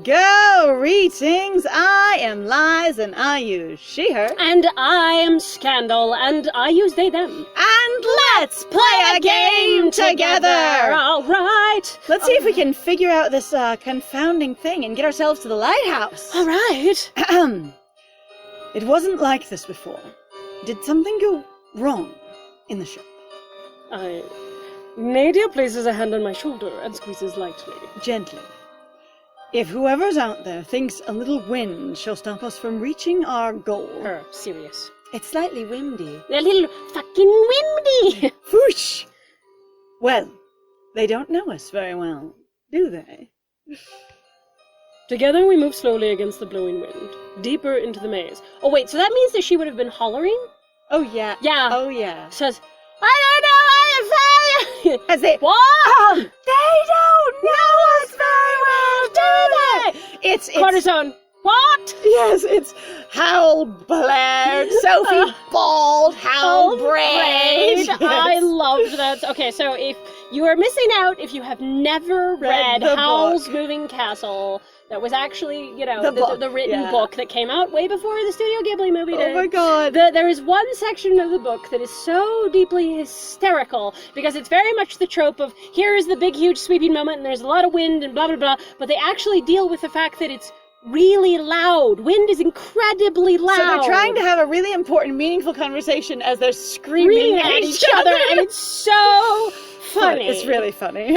Greetings, I am Lies and I use she, her. And I am Scandal and I use they, them. And let's play a game together! Alright. Let's see if we can figure out this confounding thing and get ourselves to the lighthouse. Alright. It wasn't like this before. Did something go wrong in the shop? Nadia places a hand on my shoulder and squeezes lightly. Gently. If whoever's out there thinks a little wind shall stop us from reaching our goal... Her, serious. It's slightly windy. A little fucking windy! Whoosh! Well, they don't know us very well, do they? Together we move slowly against the blowing wind, deeper into the maze. Oh wait, so that means that she would have been hollering? Oh yeah. Yeah. Oh yeah. Says, I don't know where to find. As they... What? They don't know us very well, do they? It's... Cortisone. What? Yes, it's Hal Blair, Sophie Bald, Hal Braid. Yes. I loved that. Okay, so if you are missing out, if you have never read Howl's Moving Castle, that was actually, you know, the written book that came out way before the Studio Ghibli movie did. Oh my god. There is one section of the book that is so deeply hysterical, because it's very much the trope of, here is the big, huge, sweeping moment, and there's a lot of wind, and blah, blah, blah, but they actually deal with the fact that it's really loud. Wind is incredibly loud. So they're trying to have a really important, meaningful conversation as they're screaming at each other, and it's so funny. It's really funny.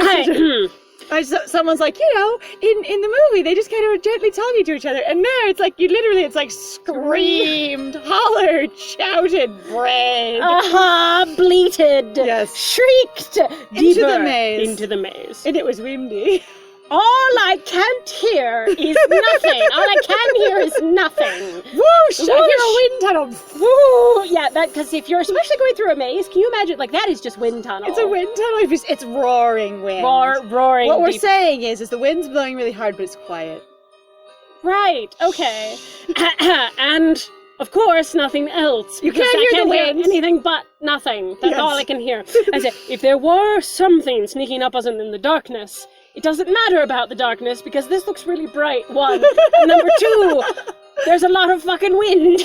Someone's like, you know, in the movie, they just kind of gently talking to each other, and there, it's like, it's like screamed, hollered, shouted, brayed. Bleated. Yes. Shrieked. Into the maze. Into the maze. And it was windy. All I can't hear is nothing. All I can hear is nothing. Whoosh! I hear a wind tunnel. Woo! Yeah, because if you're especially going through a maze, can you imagine? Like, that is just wind tunnel. It's a wind tunnel. It's roaring wind. Roaring. What we're saying is the wind's blowing really hard, but it's quiet. Right. Okay. And of course, nothing else. You can't hear the wind. Anything but nothing. That's all I can hear. I said, if there were something sneaking up us in the darkness, it doesn't matter about the darkness, because this looks really bright, one. And number two, there's a lot of fucking wind.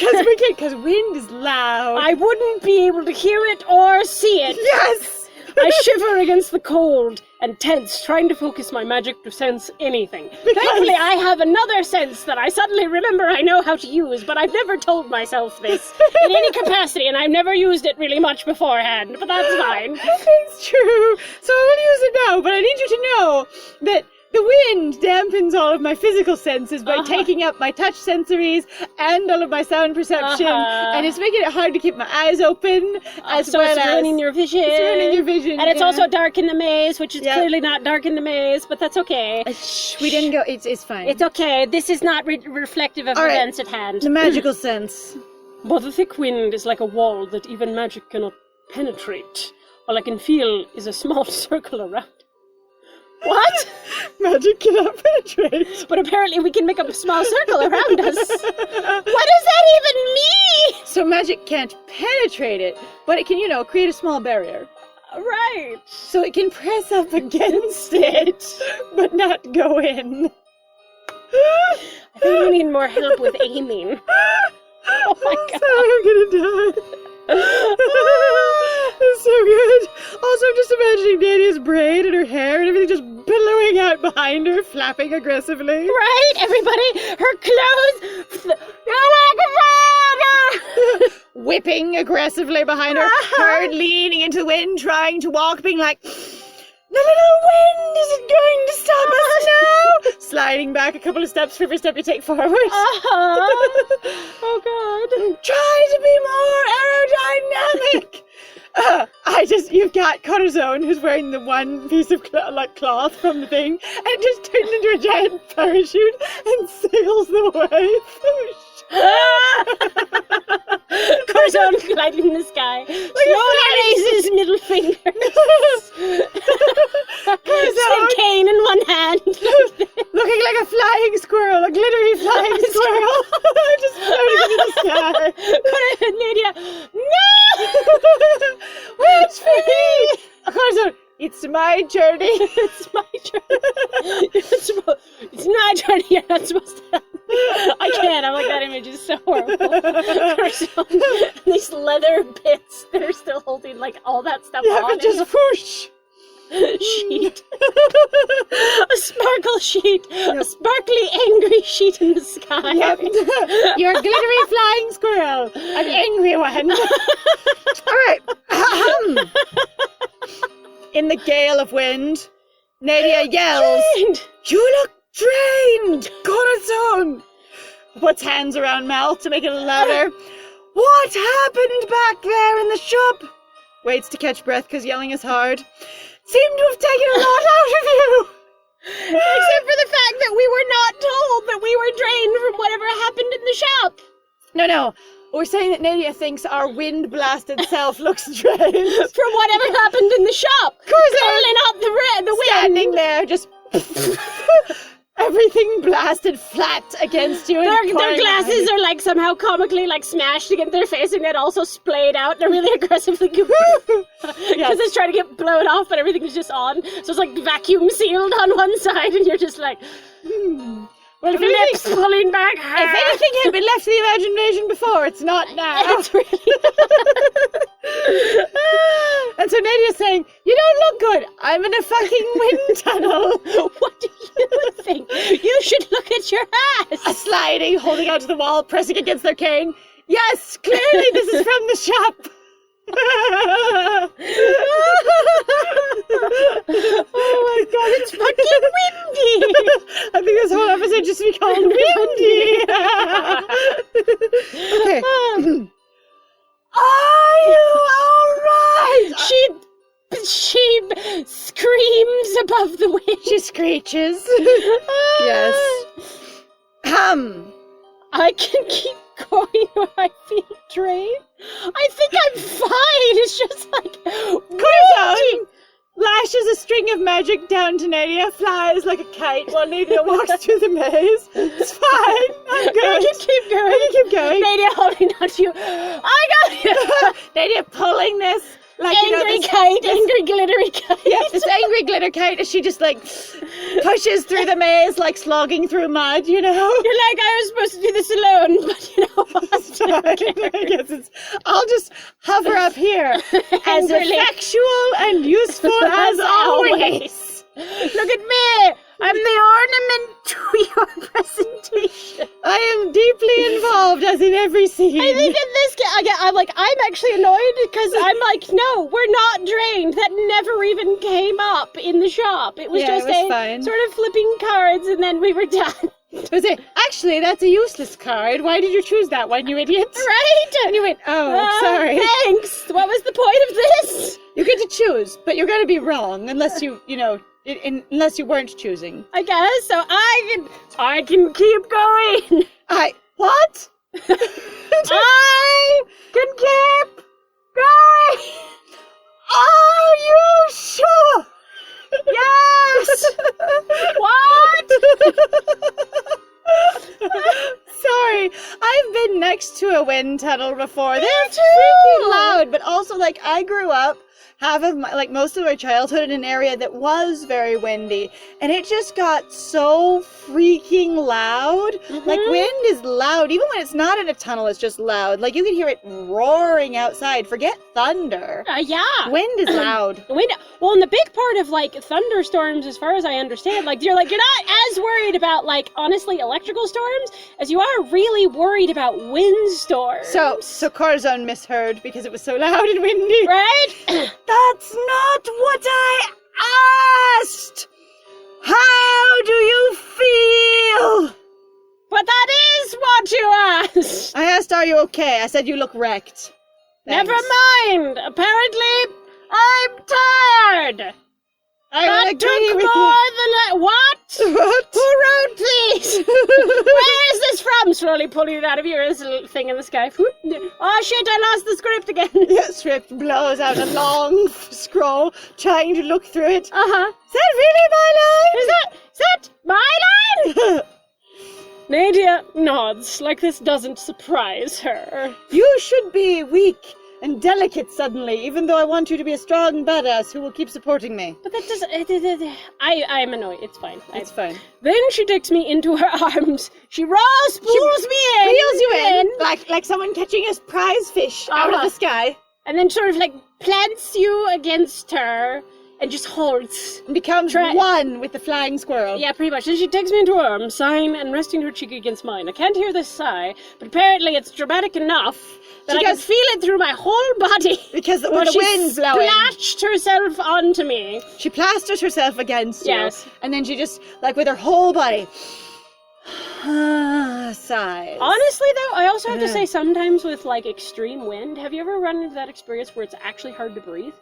Because wind is loud. I wouldn't be able to hear it or see it. Yes! I shiver against the cold and tense, trying to focus my magic to sense anything. Thankfully, I have another sense that I suddenly remember I know how to use, but I've never told myself this in any capacity, and I've never used it really much beforehand, but that's fine. It's true. So I will use it now, but I need you to know that the wind dampens all of my physical senses by taking up my touch sensories and all of my sound perception, and it's making it hard to keep my eyes open, so it's ruining your vision. It's ruining your vision, and it's also dark in the maze, which is clearly not dark in the maze, but that's okay. We didn't go. It's fine. It's okay. This is not reflective of events at hand. The magical sense. But the thick wind is like a wall that even magic cannot penetrate. All I can feel is a small circle around. What? Magic cannot penetrate. But apparently we can make a small circle around us. What does that even mean? So magic can't penetrate it, but it can, create a small barrier. Right. So it can press up against it, but not go in. I think we need more help with aiming. Oh my god. Sorry, I'm gonna die. It's so good. Also, I'm just imagining Nadia's braid and her hair and everything just billowing out behind her, flapping aggressively. Right, everybody? Her clothes. Oh my god! Whipping aggressively behind her, her leaning into the wind, trying to walk, being like, the little wind isn't going to stop us now. Sliding back a couple of steps for every step you take forward. Oh god. Try to be more aerodynamic. You've got Corazon, who's wearing the one piece of cloth from the thing, and it just turns into a giant parachute and sails the way. Corazon gliding in the sky, slowly raises middle fingers. Corazon, cane in one hand. Looking like a flying squirrel, a glittery flying squirrel. Just floating into the sky. Nadia, no! Wait for me! Corazon, it's my journey. It's my journey. It's not You're not supposed to. I can't. I'm like, that image is so horrible. These leather bits that are still holding, like, all that stuff Yeah, on. but just whoosh. Sheet. A sparkle sheet. Yep. A sparkly, angry sheet in the sky. Yep. You're a glittery flying squirrel. An angry one. Alright. In the gale of wind, Nadia yells, Drained. "You look drained! Corazon!" Puts hands around mouth to make it louder. "What happened back there in the shop?" Waits to catch breath because yelling is hard. "Seem to have taken a lot out of you!" Except for the fact that we were not told that we were drained from whatever happened in the shop. No. We're saying that Nadia thinks our wind-blasted self looks drained. From whatever happened in the shop. Clearly not the wind. Standing there, just everything blasted flat against you. Their glasses are like somehow comically like smashed against their face, and it also splayed out. They're really aggressively because it's trying to get blown off, but everything's just on. So it's like vacuum sealed on one side, and you're just like, Well, lips pulling back. If anything had been left to the imagination before, it's not now. It's really. And so Nadia's saying, "You don't look good. I'm in a fucking wind tunnel." What do you think? You should look at your ass. Sliding, holding out to the wall, pressing against their cane. "Yes, clearly this is from the shop." Oh my god, it's fucking windy! I think this whole episode just be called Windy. Okay. Are you alright? She screams above the wind. She screeches. Yes. I can keep going or I feel drained. I think I'm fine. It's just like Corazon lashes a string of magic down to Nadia, flies like a kite while Nadia walks through the maze. It's fine. I'm good. I can keep going. I can keep going. Nadia holding on to you. I got you. Nadia pulling this like Angry kite, angry glittery kite. Yes, this angry glitter kite as she just like pushes through the maze like slogging through mud, you know? You're like, I was supposed to do this alone, but you know what? I guess I'll just hover up here as effectual and useful as always. Look at me! I'm the ornament to your presentation. I am deeply involved, as in every scene. I think in this I'm actually annoyed because I'm like, no, we're not drained. That never even came up in the shop. It was just fine. Sort of flipping cards, and then we were done. Actually, that's a useless card. Why did you choose that one, you idiot? Right? And you went, sorry. Thanks. What was the point of this? You get to choose, but you're going to be wrong unless unless you weren't choosing. I guess, so I can keep going. What? I can keep going. Are you sure? Yes. What? Sorry, I've been next to a wind tunnel before. They're too. freaking loud, but also I grew up most of my childhood in an area that was very windy, and it just got so freaking loud. Mm-hmm. Like, wind is loud. Even when it's not in a tunnel, it's just loud. Like, you can hear it roaring outside. Forget thunder. Yeah. Wind is loud. Well, and the big part of, thunderstorms, as far as I understand, you're not as worried about, honestly, electrical storms as you are really worried about windstorms. So Corazon misheard because it was so loud and windy. Right? That's not what I asked! How do you feel? But that is what you asked! I asked, are you okay? I said you look wrecked. Thanks. Never mind! Apparently, I'm tired! I took agree with more you. than what? What? Who wrote these? Where is this from? Slowly pulling it out of your little thing in the sky. Oh shit, I lost the script again. Yeah, script blows out a long scroll, trying to look through it. Uh-huh. Is that really my line? Is that my line? Nadia nods, like this doesn't surprise her. You should be weak and delicate suddenly, even though I want you to be a strong badass who will keep supporting me. But that doesn't... I'm annoyed. It's fine. It's fine. Then she takes me into her arms. She pulls me in. Reels you in, like someone catching a prize fish out of the sky. And then sort of like plants you against her and just holds. And becomes one with the flying squirrel. Yeah, pretty much. Then she takes me into her arms, sighing and resting her cheek against mine. I can't hear this sigh, but apparently it's dramatic enough that I can feel it through my whole body. Because the wind's blowing. She splashed herself onto me. She plasters herself against you. Yes. And then she just, like with her whole body, sighs. Honestly, though, I also have to say sometimes with, like, extreme wind, have you ever run into that experience where it's actually hard to breathe?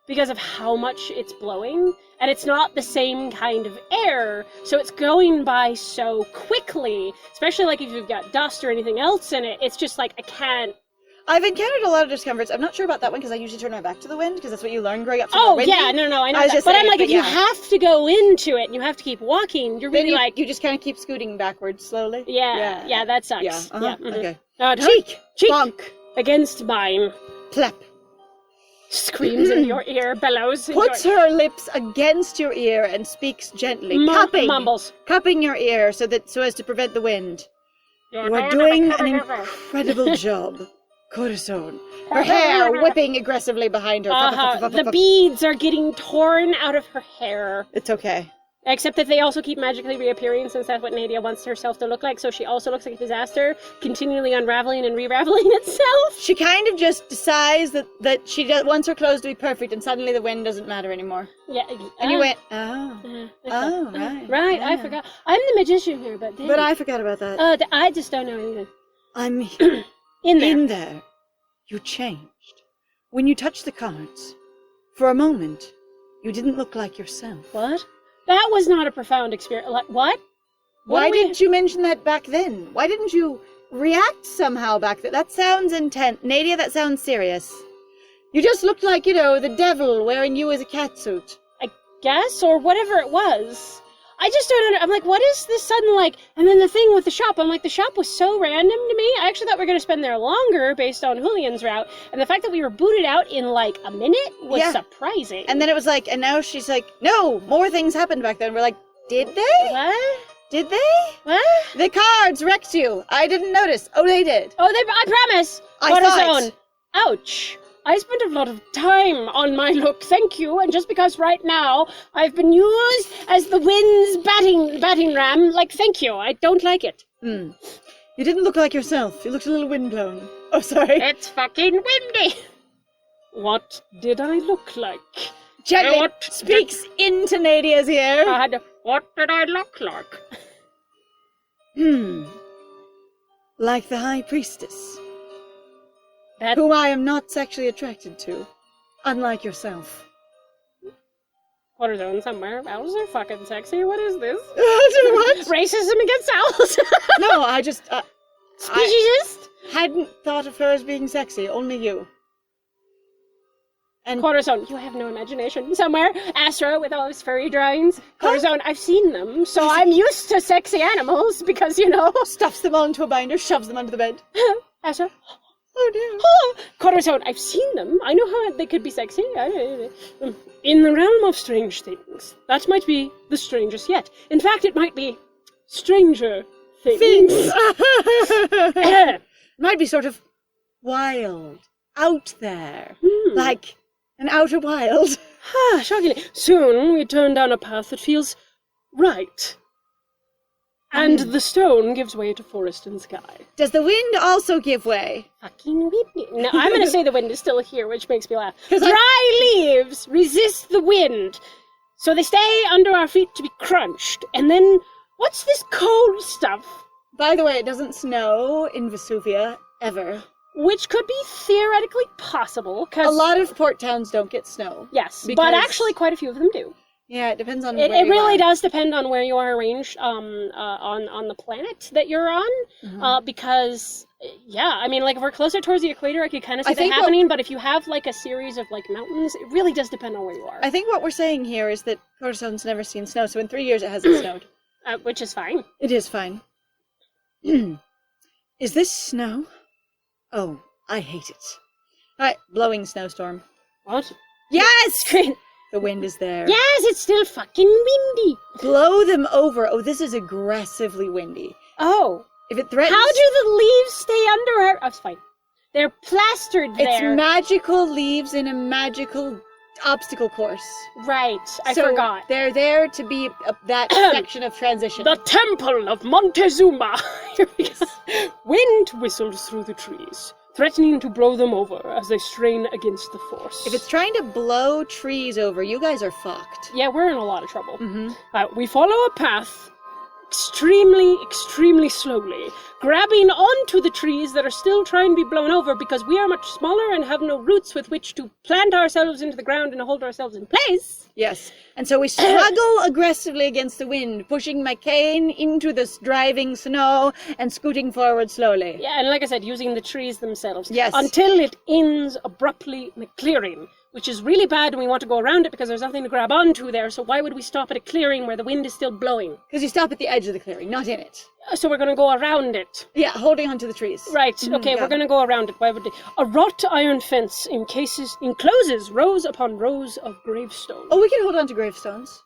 Because of how much it's blowing, and it's not the same kind of air, so it's going by so quickly, especially like if you've got dust or anything else in it, it's just like, I can't. I've encountered a lot of discomforts. I'm not sure about that one because I usually turn my back to the wind because that's what you learn growing up. Oh, yeah, no, I know that. But I'm like, if you have to go into it and you have to keep walking, you're really like... You just kind of keep scooting backwards slowly? Yeah, that sucks. Yeah, okay. Cheek! Bonk! Against mine. Clap. Screams in your ear, bellows. Puts her lips against your ear and speaks gently, cupping your ear so as to prevent the wind. You are doing an incredible job, Corazon. Her hair whipping aggressively behind her. The beads are getting torn out of her hair. It's okay. Except that they also keep magically reappearing since that's what Nadia wants herself to look like, so she also looks like a disaster, continually unraveling and re-raveling itself. She kind of just decides that she wants her clothes to be perfect, and suddenly the wind doesn't matter anymore. Yeah. And you went, right. Right, yeah. I forgot. I'm the magician here, but... But I forgot about that. I just don't know anything. I'm here. In there. You changed. When you touched the cards, for a moment, you didn't look like yourself. What? That was not a profound experience. Like, what? Why didn't you mention that back then? Why didn't you react somehow back then? That sounds intense. Nadia, that sounds serious. You just looked like, the devil wearing you as a catsuit. I guess, or whatever it was. I just don't know. I'm like, what is this sudden, like... And then the thing with the shop, I'm like, the shop was so random to me. I actually thought we were going to spend there longer based on Julian's route. And the fact that we were booted out in, like, a minute was surprising. And then it was like, and now she's like, no, more things happened back then. We're like, did they? What? Did they? What? The cards wrecked you. I didn't notice. Oh, they did. Oh, I promise. I saw it. Ouch. I spent a lot of time on my look, thank you, and just because right now I've been used as the wind's batting ram, like, thank you, I don't like it. You didn't look like yourself. You looked a little windblown. Oh, sorry. It's fucking windy. What did I look like? Gently speaks into Nadia's ear. What did I look like? Like the High Priestess. Whom I am not sexually attracted to, unlike yourself. Corazon somewhere. Owls are fucking sexy. What is this? What? Racism against owls? No, I just... Speciesist? Hadn't thought of her as being sexy, only you. And Corazon, you have no imagination. Somewhere, Astra with all his furry drawings. Corazon, I've seen them, so I'm used to sexy animals because, Stuffs them all into a binder, shoves them under the bed. Astra... Oh dear. Corazon, I've seen them. I know how they could be sexy. In the realm of strange things, that might be the strangest yet. In fact, it might be stranger things. Might be sort of wild, out there, like an outer wild. Shockingly. Soon we turn down a path that feels right. And the stone gives way to forest and sky. Does the wind also give way? Fucking windy. No, I'm going to say the wind is still here, which makes me laugh. Dry leaves resist the wind, so they stay under our feet to be crunched. And then, what's this cold stuff? By the way, it doesn't snow in Vesuvia, ever. Which could be theoretically possible, because... A lot of port towns don't get snow. Yes, but actually quite a few of them do. Yeah, it depends on where you are. It really does depend on where you are arranged on the planet that you're on, because, I mean, like, if we're closer towards the equator, I could kind of see that happening, but if you have, like, a series of, like, mountains, it really does depend on where you are. I think what we're saying here is that Corazon's never seen snow, so in 3 years it hasn't snowed. Which is fine. It is fine. Is this snow? Oh, I hate it. Alright, blowing snowstorm. What? Yes! The wind is there. Yes, it's still fucking windy. Blow them over. Oh, this is aggressively windy. Oh. If it threatens... How do the leaves stay under our... Oh, it's fine. They're plastered there. It's magical leaves in a magical obstacle course. Right, I So forgot. they're there to be that section of transition. The Temple of Montezuma. Wind whistles through the trees, threatening to blow them over as they strain against the force. If it's trying to blow trees over, you guys are fucked. Yeah, we're in a lot of trouble. Mm-hmm. We follow a path extremely slowly, grabbing onto the trees that are still trying to be blown over because we are much smaller and have no roots with which to plant ourselves into the ground and hold ourselves in place. Yes. And so we struggle aggressively against the wind, pushing my cane into this driving snow and scooting forward slowly. Yeah, and like I said, using the trees themselves. Yes. Until it ends abruptly in a clearing, which is really bad and we want to go around it because there's nothing to grab onto there, so why would we stop at a clearing where the wind is still blowing? Because you stop at the edge of the clearing, not in it. So we're going to go around it. Yeah, holding onto the trees. Right, okay, yeah. we're going to go around it. Why would a wrought iron fence encloses rows upon rows of gravestones. Oh, we can hold on to gravestones.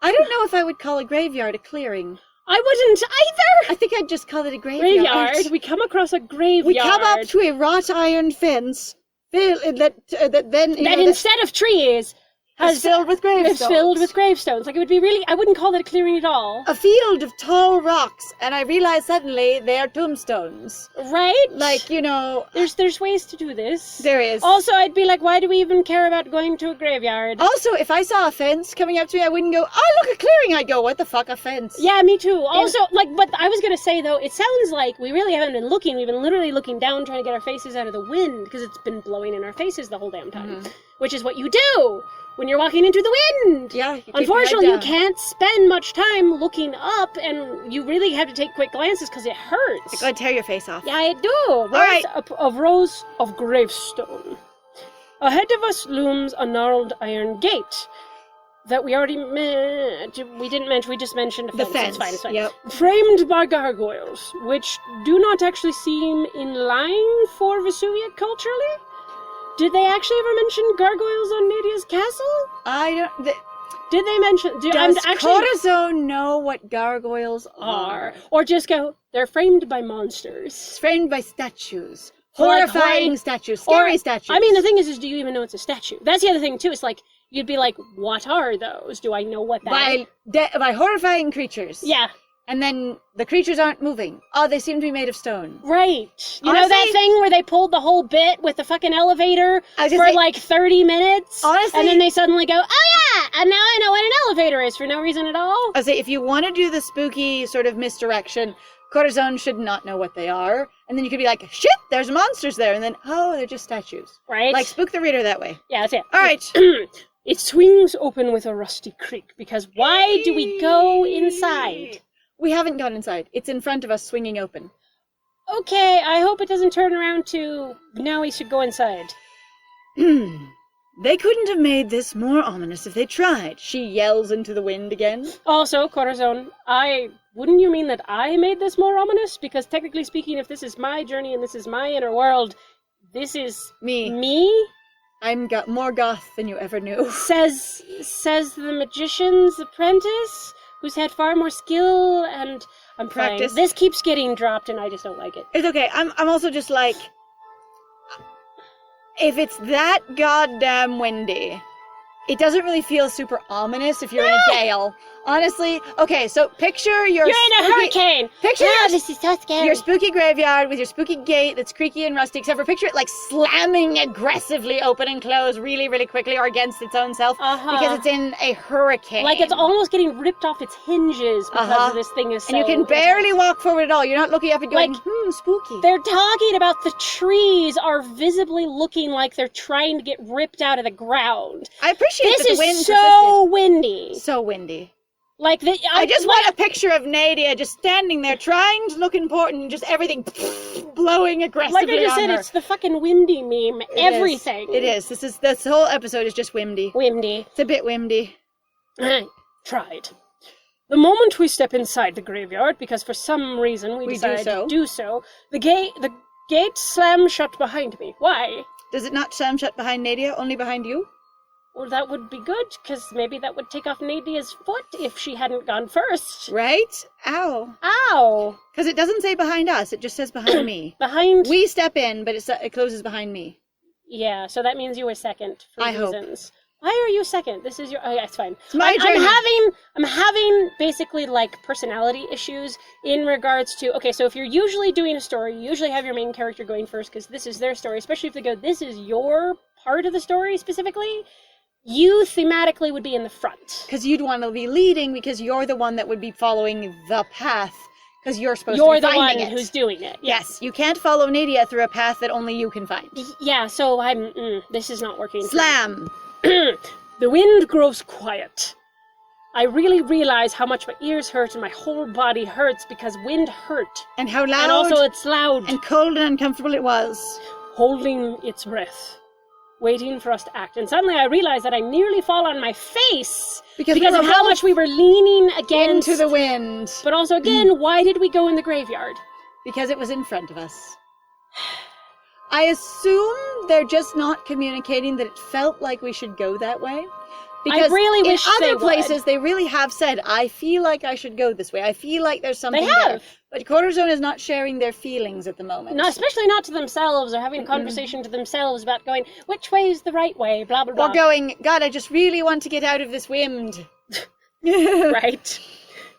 I don't know if I would call a graveyard a clearing. I wouldn't either! I think I'd just call it a graveyard. We come across a graveyard. We come up to a wrought iron fence that instead of trees is filled with gravestones. It's filled with gravestones. Like, it would be really... I wouldn't call that a clearing at all. A field of tall rocks, and I realized suddenly they are tombstones. Right? Like, you know... There's ways to do this. There is. Also, I'd be like, why do we even care about going to a graveyard? Also, if I saw a fence coming up to me, I wouldn't go, oh, look, a clearing. I'd go, what the fuck, a fence? Yeah, me too. Also, but I was gonna say, though, it sounds like we really haven't been looking. We've been literally looking down, trying to get our faces out of the wind, because it's been blowing in our faces the whole damn time. Mm-hmm. Which is what you do when you're walking into the wind. Yeah. Unfortunately, you can't spend much time looking up, and you really have to take quick glances because it hurts. It's gonna tear your face off. Yeah, I do. Rows of gravestone. Ahead of us looms a gnarled iron gate that we already we didn't mention. We just mentioned a fence. It's fine. Yep. Framed by gargoyles, which do not actually seem in line for Vesuvia culturally. Did they actually ever mention gargoyles on Nadia's castle? I don't... Did they mention... Does Corazon know what gargoyles are? Or just go, they're framed by monsters. It's framed by statues. Horrifying statues. Scary statues. I mean, the thing is do you even know it's a statue? That's the other thing, too. It's like, you'd be like, what are those? Do I know what that is? By horrifying creatures. Yeah. And then the creatures aren't moving. Oh, they seem to be made of stone. Right. You know that thing where they pulled the whole bit with the fucking elevator for like 30 minutes? Honestly. And then they suddenly go, oh yeah, and now I know what an elevator is for no reason at all? I say, if you want to do the spooky sort of misdirection, Corazon should not know what they are. And then you could be like, shit, there's monsters there. And then, oh, they're just statues. Right. Like, spook the reader that way. Yeah, that's it. All right. It swings open with a rusty creak, because why do we go inside? We haven't gone inside. It's in front of us, swinging open. Okay, I hope it doesn't turn around to, now we should go inside. They couldn't have made this more ominous if they tried. She yells into the wind again. Also, Corazon, wouldn't you mean that I made this more ominous? Because technically speaking, if this is my journey and this is my inner world, this is... Me? I'm more goth than you ever knew. Says the magician's apprentice, who's had far more skill and... I'm practice. This keeps getting dropped and I just don't like it. It's okay. I'm also just like... If it's that goddamn windy, it doesn't really feel super ominous if you're in a gale. Honestly, okay, so picture you're in a hurricane. This is so scary. Your spooky graveyard with your spooky gate that's creaky and rusty, except for picture it like slamming aggressively open and close really, really quickly or against its own self because it's in a hurricane. Like it's almost getting ripped off its hinges because this thing is so... And you can barely walk forward at all. You're not looking up and going, spooky. They're talking about the trees are visibly looking like they're trying to get ripped out of the ground. I appreciate that the wind This is so windy. So windy. Like I just want a picture of Nadia just standing there trying to look important and just everything blowing aggressively on her. Like I just said, it's the fucking windy meme. Everything. It is. This whole episode is just windy. Windy. It's a bit windy. Tried. The moment we step inside the graveyard, because for some reason we decided to do so, the gate slam shut behind me. Why? Does it not slam shut behind Nadia, only behind you? Well, that would be good, because maybe that would take off Nadia's foot if she hadn't gone first. Right? Ow. Ow! Because it doesn't say behind us, it just says behind me. Behind... We step in, but it closes behind me. Yeah, so that means you were second for I reasons. Why are you second? This is your... Oh, yeah, it's fine. It's my turn. I'm having basically, like, personality issues in regards to... Okay, so if you're usually doing a story, you usually have your main character going first, because this is their story, especially if they go, this is your part of the story, specifically. You thematically would be in the front. Because you'd want to be leading, because you're the one that would be following the path. Because you're supposed to be finding it. You're the one who's doing it. Yes, you can't follow Nadia through a path that only you can find. Yeah, so this is not working. Slam! The wind grows quiet. I really realize how much my ears hurt and my whole body hurts because wind hurt. And how loud. And also it's loud. And cold and uncomfortable it was. Holding its breath. Waiting for us to act. And suddenly I realize that I nearly fall on my face because of how much we were leaning against. Into the wind. But also, again, why did we go in the graveyard? Because it was in front of us. I assume they're just not communicating that it felt like we should go that way. Because I really wish in they other places would. They really have said, I feel like I should go this way. I feel like there's something They have. there. But Cortisone is not sharing their feelings at the moment. No, especially not to themselves, or having a conversation to themselves about going, which way is the right way, blah, blah, blah. Or going, God, I just really want to get out of this wind. Right.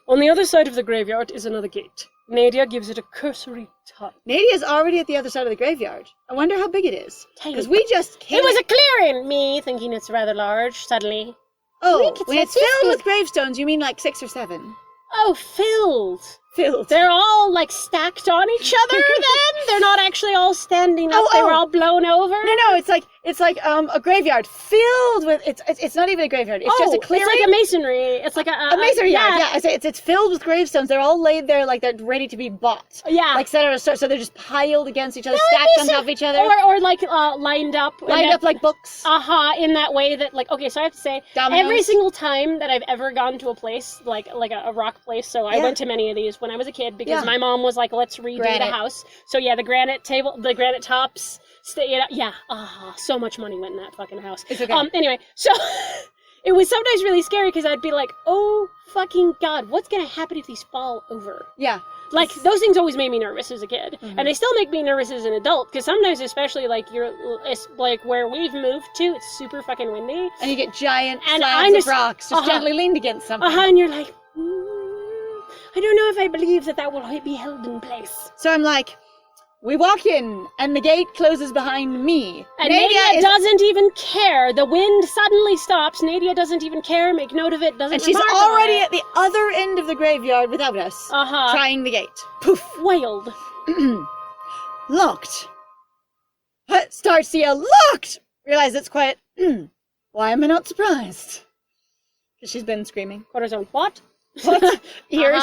On the other side of the graveyard is another gate. Nadia gives it a cursory touch. Nadia's already at the other side of the graveyard. I wonder how big it is. Because we just came... It was a clearing! Me thinking it's rather large, suddenly. Oh, when it's filled with gravestones, you mean like 6 or 7? Oh, filled. Filled. They're all, like, stacked on each other, then? They're not actually all standing up, they were all blown over? No, it's like a graveyard filled with, it's not even a graveyard, it's just a clearing. It's like a masonry, it's like a masonry yard, yeah. I say it's filled with gravestones, they're all laid there like they're ready to be bought. Yeah. Like set out of start, so they're just piled against each other, stacked on top of each other. Or like, lined up. Lined up like books. In that way that, like, okay, so I have to say, Dominoes. Every single time that I've ever gone to a place, like a rock place, so I went to many of these when I was a kid, because my mom was like, let's redo the house. So yeah, the granite table, the granite tops, so much money went in that fucking house. It's okay. Anyway, so it was sometimes really scary because I'd be like, oh fucking God, what's gonna happen if these fall over? Yeah. Like, those things always made me nervous as a kid. And they still make me nervous as an adult, because sometimes, especially, like, it's like where we've moved to, it's super fucking windy. And you get giant slabs of rocks just gently leaned against something. And you're like, I don't know if I believe that will be held in place. So I'm like, we walk in, and the gate closes behind me. And Nadia doesn't even care. The wind suddenly stops. Nadia doesn't even care. Make note of it. Doesn't. And she's already at the other end of the graveyard without us. Trying the gate. Poof. Wailed. Locked. Starts to yell, locked! Realize it's quiet. Why am I not surprised? Because she's been screaming. Cortisone. What? What? Ears?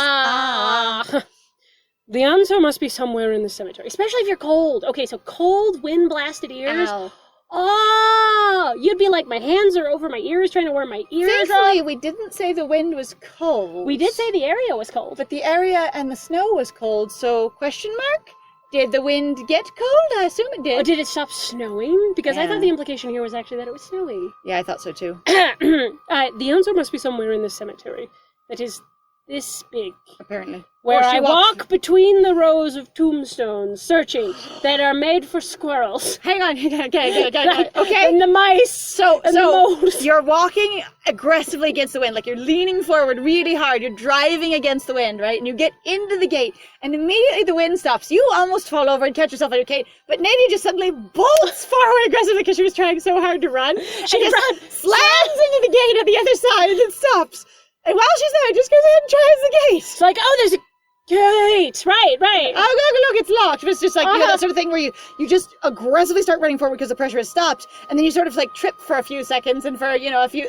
The answer must be somewhere in the cemetery, especially if you're cold. Okay, so cold, wind-blasted ears. Ow. Oh, you'd be like, my hands are over my ears, trying to warm my ears Thankfully, up. we didn't say the wind was cold. We did say the area was cold. But the area and the snow was cold, so question mark? Did the wind get cold? I assume it did. Or did it stop snowing? Because I thought the implication here was actually that it was snowing. Yeah, I thought so too. The answer must be somewhere in the cemetery. That is this big. Apparently. Where I walk between the rows of tombstones, searching, that are made for squirrels. Hang on. Okay. And the mice. So the moles. You're walking aggressively against the wind, like you're leaning forward really hard. You're driving against the wind, right? And you get into the gate, and immediately the wind stops. You almost fall over and catch yourself on your gate, but Nadia just suddenly bolts forward aggressively because she was trying so hard to run. She just slams into the gate on the other side and then stops. And while she's there, just goes ahead and tries the gate. It's like, oh, there's a gate. Right. Oh, look, it's locked. But it's just like, that sort of thing where you just aggressively start running forward because the pressure has stopped. And then you sort of like trip for a few seconds and for,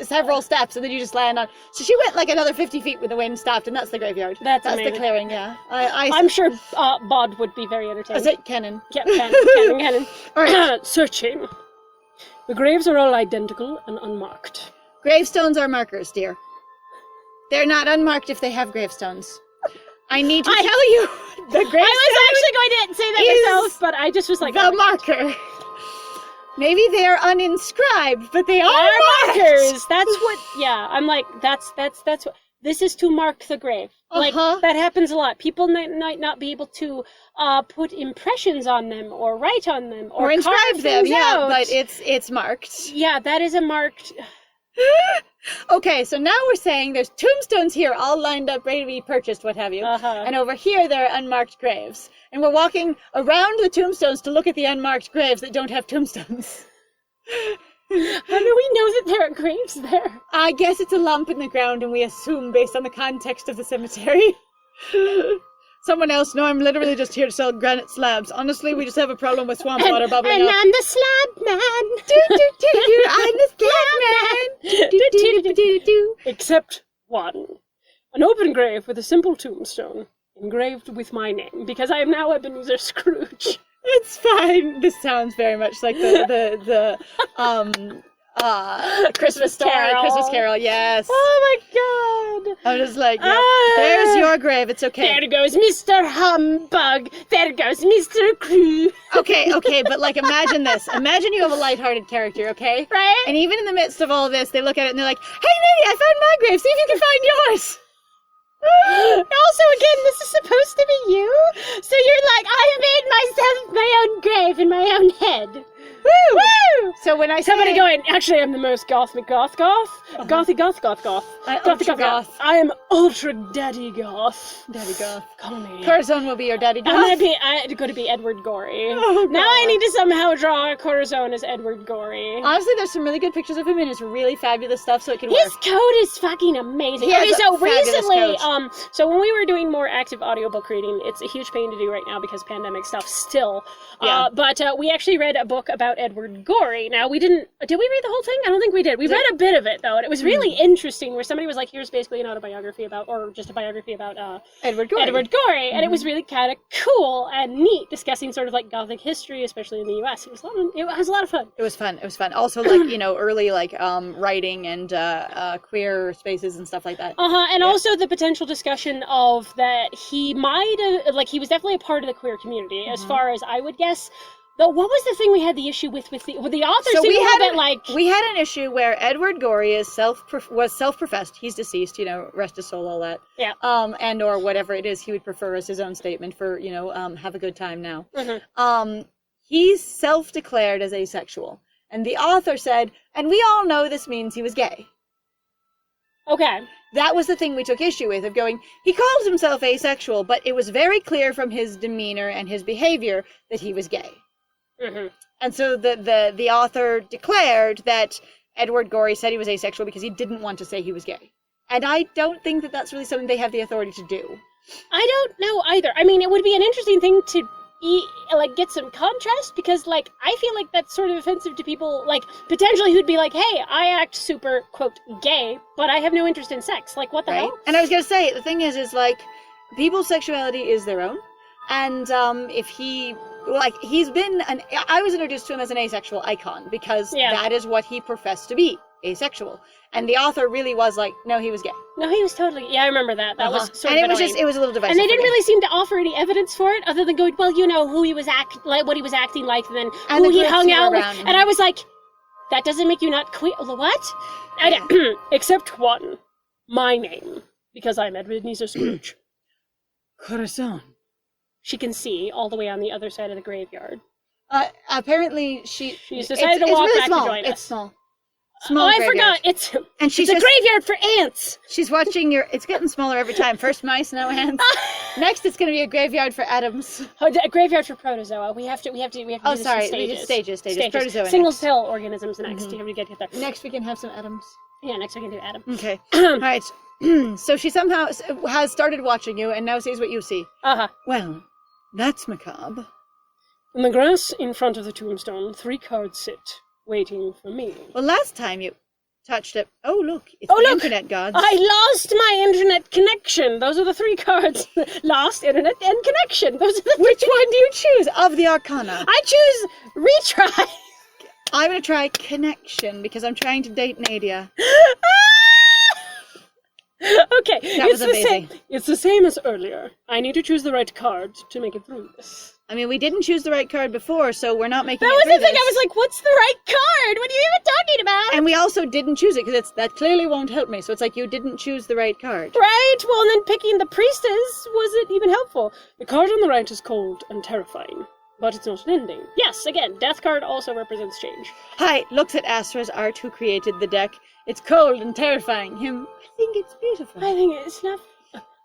several steps. And then you just land on. So she went like another 50 feet when the wind stopped. And that's the graveyard. That's the clearing, yeah. I'm sure Bod would be very entertained. Is it Kenan? Yeah, Kenan. All right. Searching. The graves are all identical and unmarked. Gravestones are markers, dear. They're not unmarked if they have gravestones. I need to tell you, I was actually going to say that myself, but I just was like... the marker. Maybe they're uninscribed, but they are markers. That's what... Yeah, I'm like, that's what... This is to mark the grave. Like, that happens a lot. People might not be able to put impressions on them, or write on them, or inscribe them, out. but it's marked. Yeah, that is a marked... Okay, so now we're saying there's tombstones here all lined up, ready to be purchased, what have you. And over here there are unmarked graves. And we're walking around the tombstones to look at the unmarked graves that don't have tombstones. How do we know that there are graves there? I guess it's a lump in the ground, and we assume based on the context of the cemetery. Someone else, no, I'm literally just here to sell granite slabs. Honestly, we just have a problem with swamp water bubbling up. And I'm the slab man. I'm the slab man. Except one. An open grave with a simple tombstone, engraved with my name, because I am now Ebenezer Scrooge. It's fine. This sounds very much like the Christmas story, Carol. Christmas Carol, yes. Oh my god. I'm just like, yep, there's your grave, it's okay. There goes Mr. Humbug. There goes Mr. Crew. Okay, but like imagine this. Imagine you have a lighthearted character, okay? Right? And even in the midst of all this, they look at it and they're like, hey Nadia, I found my grave, see if you can find yours. Also, again, this is supposed to be you? So you're like, I made myself my own grave in my own head. Woo! Woo! So when I say... Somebody going, actually, I'm the most gothy goth. Gothy goth. Ultra goth. I am ultra daddy goth. Daddy goth. Call me. Corazon will be your daddy goth. I'm going to be Edward Gorey. Oh, now I need to somehow draw Corazon as Edward Gorey. Honestly, there's some really good pictures of him and it's really fabulous stuff, so it can work. His coat is fucking amazing. He has Okay, so a fabulous recently, coat. so when we were doing more active audiobook reading, it's a huge pain to do right now because pandemic stuff still. Yeah. But we actually read a book about Edward Gorey. Now, did we read the whole thing? I don't think we did. We read a bit of it, though, and it was really interesting, where somebody was like, here's basically an autobiography about, or just a biography about Edward Gorey. And it was really kind of cool and neat, discussing sort of like Gothic history, especially in the U.S. It was a lot of fun. It was fun. Also, like, early, like, writing and queer spaces and stuff like that. And also the potential discussion of that he might have, like, he was definitely a part of the queer community, as far as I would guess. Though, what was the thing we had the issue with the author? So we had an issue where Edward Gorey was self-professed. He's deceased, rest his soul, all that. Yeah. And or whatever it is he would prefer as his own statement for, have a good time now. He's self-declared as asexual. And the author said, and we all know this means he was gay. Okay. That was the thing we took issue with, of going, he calls himself asexual, but it was very clear from his demeanor and his behavior that he was gay. And so the author declared that Edward Gorey said he was asexual because he didn't want to say he was gay. And I don't think that that's really something they have the authority to do. I don't know either. I mean, it would be an interesting thing to get some contrast, because, like, I feel like that's sort of offensive to people, like, potentially who'd be like, hey, I act super, quote, gay, but I have no interest in sex. Like, what the hell? And I was going to say, the thing is like, people's sexuality is their own. And if he... Like, I was introduced to him as an asexual icon, because that is what he professed to be, asexual. And the author really was like, no, he was gay. No, he was totally, I remember that. That was sort of annoying. It was a little divisive. And they didn't really seem to offer any evidence for it, other than going, well, who he was what he was acting like, and then who he hung out with. And I was like, that doesn't make you not queer. What? Yeah. Except one. My name. Because I'm Ebenezer Scrooge. Corazon. She can see all the way on the other side of the graveyard. Apparently she's decided to walk really back small. to join us. It's small. Small I graveyard. forgot. It's a graveyard for ants. She's watching it's getting smaller every time. First mice, now ants. Next it's going to be a graveyard for atoms. Oh, a graveyard for protozoa. We have to do this in stages. Protozoa. Single cell organisms next. You have to get there. Next we can have some atoms. Yeah, next we can do atom. Okay. All right. So she somehow has started watching you and now sees what you see. Well, that's macabre. In the grass in front of the tombstone, 3 cards sit, waiting for me. Well, last time you touched it... Oh, look. It's the internet gods. I lost my internet connection. Those are the 3 cards. Lost internet and connection. Those are the 3. Which one do you choose of the Arcana? I choose retry. I'm going to try connection, because I'm trying to date Nadia. Okay, That was amazing. It's the same as earlier. I need to choose the right card to make it through this. I mean, we didn't choose the right card before, so we're not making That it was through the thing. this. I was like, "What's the right card? What are you even talking about?" And we also didn't choose it because that clearly won't help me. So it's like you didn't choose the right card. Right. Well, and then picking the priestess wasn't even helpful. The card on the right is cold and terrifying, but it's not an ending. Yes, again, death card also represents change. Hi, looks at Astra's art who created the deck. It's cold and terrifying. I think it's beautiful. I think it's lovely.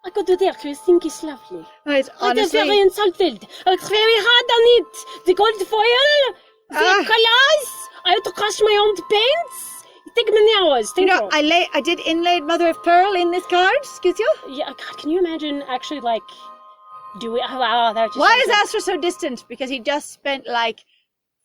I could do that. I think it's lovely. Right, I was very honestly, insulted. I was very hard on it. The gold foil, the colors. I had to crush my own paints. It took many hours. you know, I did inlaid Mother of Pearl in this card. Excuse you. Yeah, God, can you imagine actually like doing? Oh, wow, that just Why sounds is like- Astra so distant? Because he just spent like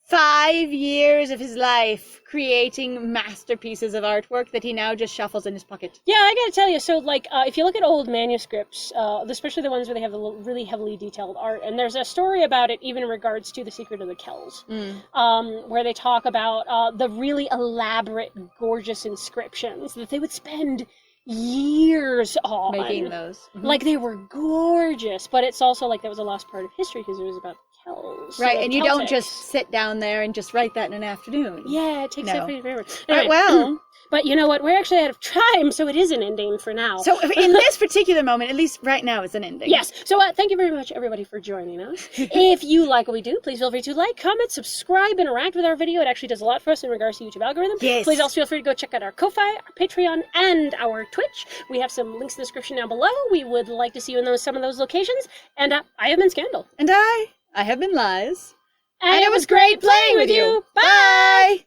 5 years of his life creating masterpieces of artwork that he now just shuffles in his pocket. Yeah, I gotta tell you. So, like, if you look at old manuscripts, especially the ones where they have the really heavily detailed art, and there's a story about it even in regards to the Secret of the Kells, where they talk about the really elaborate, gorgeous inscriptions that they would spend years on Making those. Like, they were gorgeous, but it's also like that was a lost part of history because it was about the Kells, Right, so and you don't Celtics. just sit down there and just write that in an afternoon. Yeah, it takes No. forever. Right, Anyway, well, but you know what? We're actually out of time, so it is an ending for now. so in this particular moment, at least right now, it's an ending. Yes. So thank you very much, everybody, for joining us. If you like what we do, please feel free to like, comment, subscribe, interact with our video. It actually does a lot for us in regards to YouTube algorithm. Yes. Please also feel free to go check out our Ko-Fi, our Patreon, and our Twitch. We have some links in the description down below. We would like to see you in some of those locations. And I have been Scandal. And I have been Lies. And it was great playing with you. Bye!